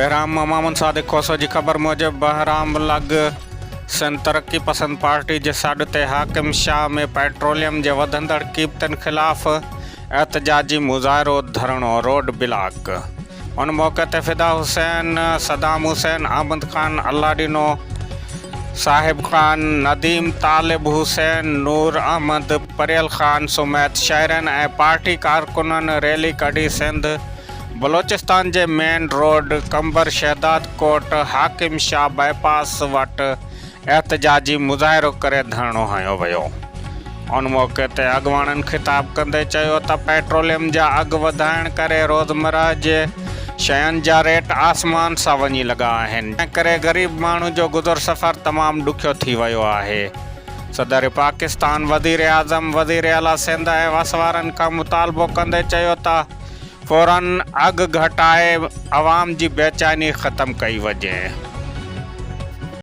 बहराम मामून सादिक खोसो जी ख़बर मूजिब बहराम लग सिंध तरक्की पसंद पार्टी जे सॾ ते हाकिम शाह में पेट्रोलियम जे वधंदड़ क़ीमतनि ख़िलाफ़ एहतजाजी मुज़ाहिरो धरणो रोड ब्लॉक। उन मौक़े ते फ़िदा हुसैन, सदाम हुसैन, आमद खान, अल्लाडीनो, साहिब खान, नदीम, तालिब हुसैन, नूर अहमद, परियल खान समेत शहरनि ऐं पार्टी कारकुननि रैली कढी सिंध बलोचिस्तान जे मेन रोड कंबर शहदाद कोट हाकिम शाह बाईपास वटि एहतजाजी मुज़ाहिरो करे धरणो हयो वियो। उन मौक़े ते अॻवाननि ख़िताब कंदे चयो त पेट्रोलियम जा अघ वधाइण करे रोज़मर्रा जे शयुनि जा रेट आसमान सां वञी लॻा आहिनि, तंहिं करे ग़रीब माण्हू जो गुज़र सफ़र तमामु ॾुखियो थी वियो आहे। सदर पाकिस्तान वज़ीर आज़म वज़ीर आला सिंध ऐं वसवारनि खां मुतालबो कंदे चयो त फ़ौरन अघ घटाए अवाम जी बेचैनी ख़तमु कई वञे।